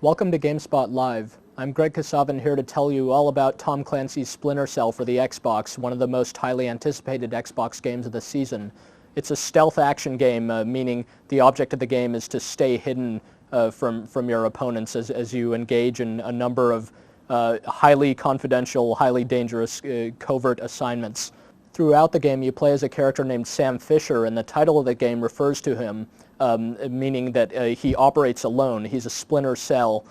Welcome to GameSpot Live. I'm Greg Kasavin here to tell you all about Tom Clancy's Splinter Cell for the Xbox, one of the most highly anticipated Xbox games of the season. It's a stealth action game, meaning the object of the game is to stay hidden from your opponents as you engage in a number of highly confidential, highly dangerous covert assignments. Throughout the game, you play as a character named Sam Fisher, and the title of the game refers to him, meaning that he operates alone. He's a Splinter Cell.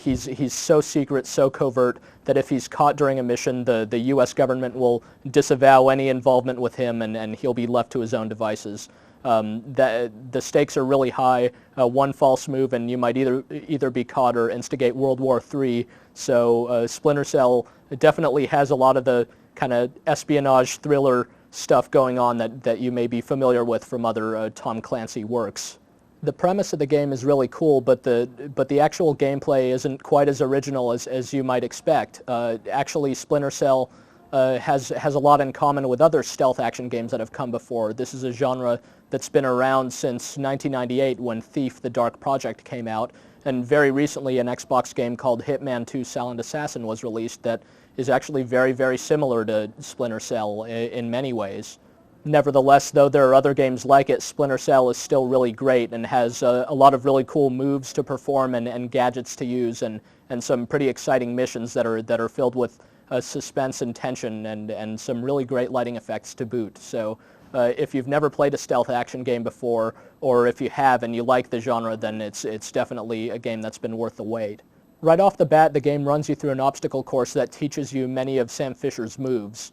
He's so secret, so covert, that if he's caught during a mission, the U.S. government will disavow any involvement with him, and he'll be left to his own devices. The stakes are really high. One false move, and you might either be caught or instigate World War III. So Splinter Cell definitely has a lot of the kind of espionage thriller stuff going on that you may be familiar with from other Tom Clancy works. The premise of the game is really cool, but the actual gameplay isn't quite as original as you might expect. Actually, Splinter Cell has a lot in common with other stealth action games that have come before. This is a genre that's been around since 1998 when Thief: The Dark Project came out, and very recently an Xbox game called Hitman 2: Silent Assassin was released that is actually very, very similar to Splinter Cell in many ways. Nevertheless, though there are other games like it, Splinter Cell is still really great and has a lot of really cool moves to perform and gadgets to use and some pretty exciting missions that are filled with suspense and tension and some really great lighting effects to boot. So if you've never played a stealth action game before, or if you have and you like the genre, then it's definitely a game that's been worth the wait. Right off the bat, the game runs you through an obstacle course that teaches you many of Sam Fisher's moves.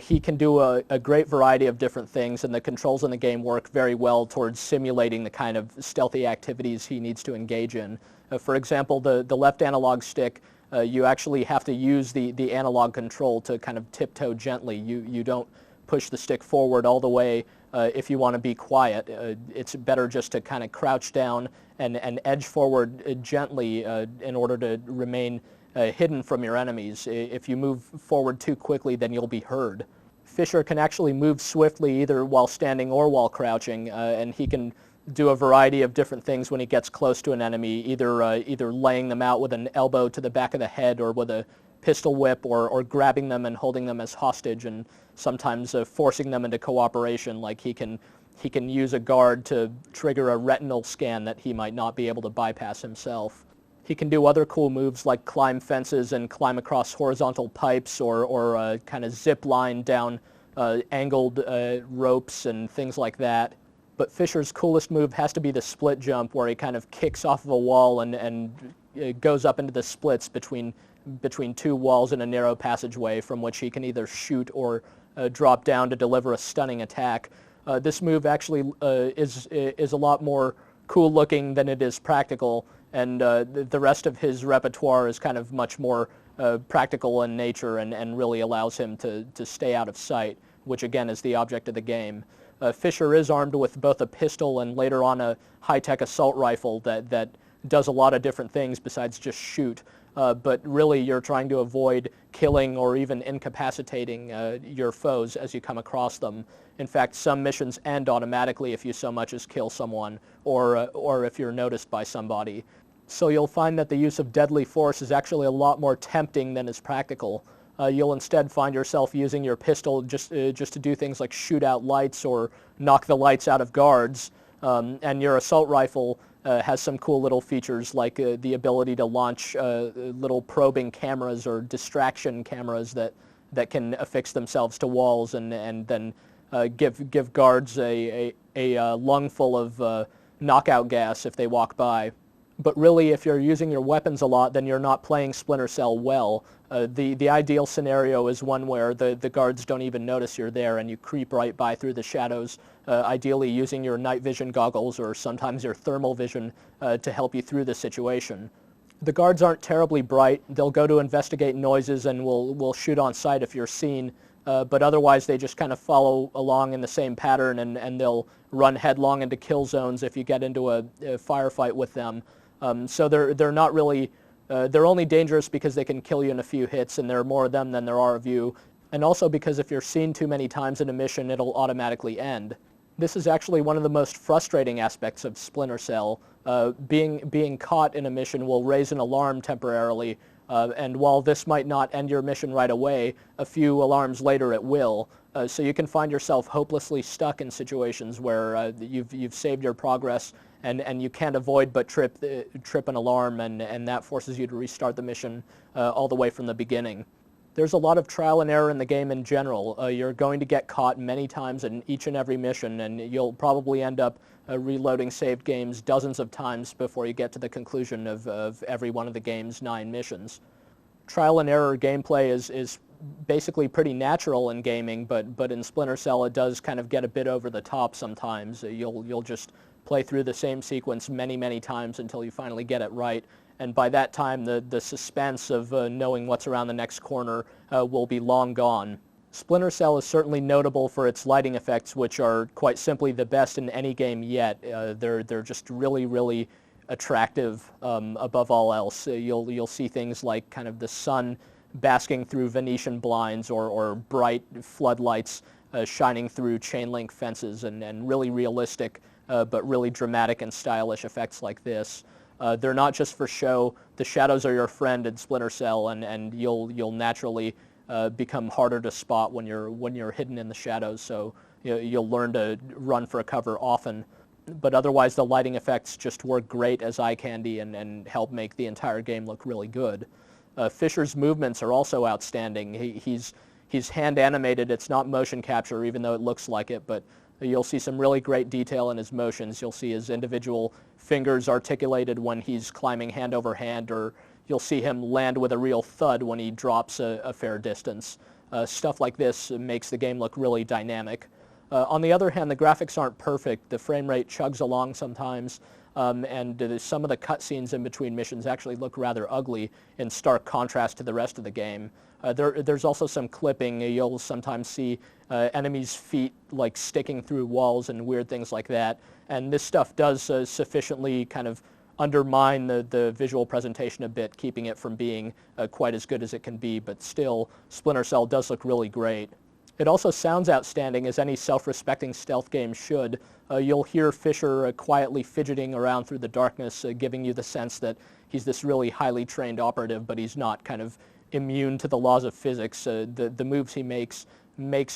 He can do a great variety of different things, and the controls in the game work very well towards simulating the kind of stealthy activities he needs to engage in. For example, the left analog stick, you actually have to use the analog control to kind of tiptoe gently. You don't push the stick forward all the way if you want to be quiet. It's better just to kind of crouch down and edge forward gently in order to remain hidden from your enemies. If you move forward too quickly, then you'll be heard. Fisher can actually move swiftly either while standing or while crouching, and he can do a variety of different things when he gets close to an enemy, either laying them out with an elbow to the back of the head or with a pistol whip, or grabbing them and holding them as hostage, and sometimes forcing them into cooperation, like he can use a guard to trigger a retinal scan that he might not be able to bypass himself. He can do other cool moves like climb fences and climb across horizontal pipes or kind of zip line down angled ropes and things like that. But Fisher's coolest move has to be the split jump, where he kind of kicks off of a wall and goes up into the splits between two walls in a narrow passageway from which he can either shoot or drop down to deliver a stunning attack. This move actually is a lot more cool looking than it is practical, and the rest of his repertoire is kind of much more practical in nature and really allows him to stay out of sight, which again is the object of the game. Fisher is armed with both a pistol and later on a high-tech assault rifle that does a lot of different things besides just shoot. But really you're trying to avoid killing or even incapacitating your foes as you come across them. In fact, some missions end automatically if you so much as kill someone or if you're noticed by somebody. So you'll find that the use of deadly force is actually a lot more tempting than is practical. You'll instead find yourself using your pistol just to do things like shoot out lights or knock the lights out of guards, and your assault rifle has some cool little features like the ability to launch little probing cameras or distraction cameras that can affix themselves to walls and then give guards a lungful of knockout gas if they walk by. But really, if you're using your weapons a lot, then you're not playing Splinter Cell well. The ideal scenario is one where the guards don't even notice you're there and you creep right by through the shadows, ideally using your night vision goggles or sometimes your thermal vision to help you through the situation. The guards aren't terribly bright. They'll go to investigate noises and will shoot on sight if you're seen, but otherwise they just kind of follow along in the same pattern and they'll run headlong into kill zones if you get into a firefight with them. So they're not really, they're only dangerous because they can kill you in a few hits, and there are more of them than there are of you, and also because if you're seen too many times in a mission, it'll automatically end. This is actually one of the most frustrating aspects of Splinter Cell. Being caught in a mission will raise an alarm temporarily, and while this might not end your mission right away, a few alarms later it will. So you can find yourself hopelessly stuck in situations where you've saved your progress and you can't avoid but trip an alarm, and that forces you to restart the mission all the way from the beginning. There's a lot of trial and error in the game in general. You're going to get caught many times in each and every mission, and you'll probably end up reloading saved games dozens of times before you get to the conclusion of every one of the game's 9 missions. Trial and error gameplay is basically pretty natural in gaming, but in Splinter Cell it does kind of get a bit over the top sometimes. You'll just play through the same sequence many times until you finally get it right. And by that time, the suspense of knowing what's around the next corner will be long gone. Splinter Cell is certainly notable for its lighting effects, which are quite simply the best in any game yet. They're just really attractive above all else. You'll see things like kind of the sun basking through Venetian blinds or bright floodlights shining through chain link fences, and really realistic but really dramatic and stylish effects like this. They're not just for show. The shadows are your friend in Splinter Cell, and you'll naturally become harder to spot when you're hidden in the shadows. So you'll learn to run for cover often. But otherwise, the lighting effects just work great as eye candy and help make the entire game look really good. Fisher's movements are also outstanding. He's hand animated. It's not motion capture, even though it looks like it, but you'll see some really great detail in his motions. You'll see his individual fingers articulated when he's climbing hand over hand, or you'll see him land with a real thud when he drops a fair distance. Stuff like this makes the game look really dynamic. On the other hand, the graphics aren't perfect. The frame rate chugs along sometimes, and some of the cutscenes in between missions actually look rather ugly in stark contrast to the rest of the game. There's also some clipping. You'll sometimes see enemies' feet like sticking through walls and weird things like that. And this stuff does sufficiently kind of undermine the visual presentation a bit, keeping it from being quite as good as it can be. But still, Splinter Cell does look really great. It also sounds outstanding, as any self-respecting stealth game should. You'll hear Fisher quietly fidgeting around through the darkness, giving you the sense that he's this really highly trained operative, but he's not kind of immune to the laws of physics. The moves he makes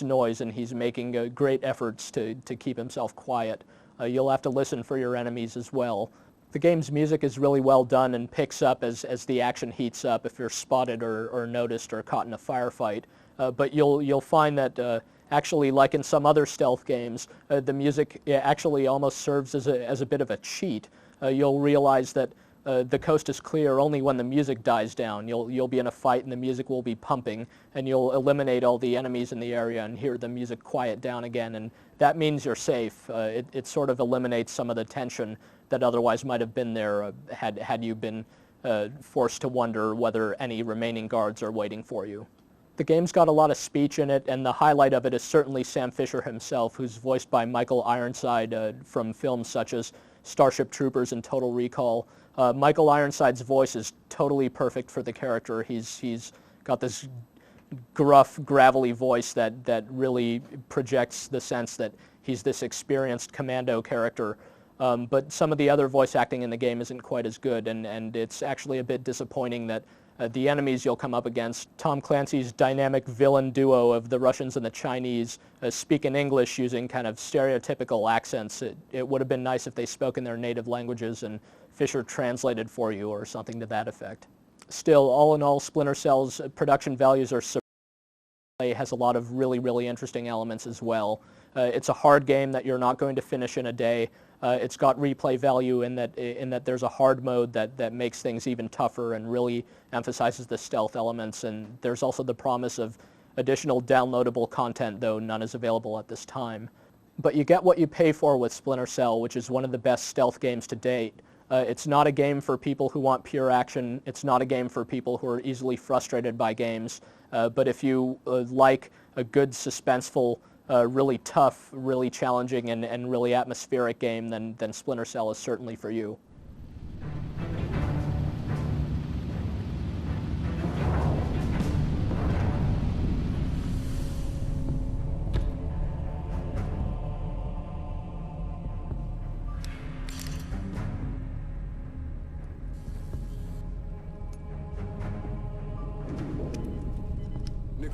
noise, and he's making great efforts to keep himself quiet. You'll have to listen for your enemies as well. The game's music is really well done and picks up as the action heats up if you're spotted or noticed or caught in a firefight. But you'll find that actually, like in some other stealth games, the music actually almost serves as a bit of a cheat. You'll realize that the coast is clear only when the music dies down. You'll be in a fight and the music will be pumping, and you'll eliminate all the enemies in the area and hear the music quiet down again, and that means you're safe. It sort of eliminates some of the tension that otherwise might have been there had you been forced to wonder whether any remaining guards are waiting for you. The game's got a lot of speech in it, and the highlight of it is certainly Sam Fisher himself, who's voiced by Michael Ironside from films such as Starship Troopers and Total Recall. Michael Ironside's voice is totally perfect for the character. He's got this gruff, gravelly voice that really projects the sense that he's this experienced commando character. But some of the other voice acting in the game isn't quite as good, and it's actually a bit disappointing that the enemies you'll come up against, Tom Clancy's dynamic villain duo of the Russians and the Chinese, speak in English using kind of stereotypical accents. It would have been nice if they spoke in their native languages and Fisher translated for you or something to that effect. Still, all in all, Splinter Cell's production values are has a lot of really interesting elements as well. It's a hard game that you're not going to finish in a day. It's got replay value in that there's a hard mode that makes things even tougher and really emphasizes the stealth elements, and there's also the promise of additional downloadable content, though none is available at this time. But you get what you pay for with Splinter Cell, which is one of the best stealth games to date. It's not a game for people who want pure action. It's not a game for people who are easily frustrated by games. But if you like a good, suspenseful, really tough, really challenging, and really atmospheric game, then Splinter Cell is certainly for you.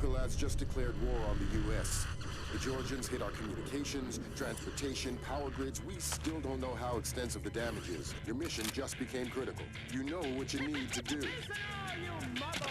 Nikolai's just declared war on the U.S. The Georgians hit our communications, transportation, power grids. We still don't know how extensive the damage is. Your mission just became critical. You know what you need to do. You mother...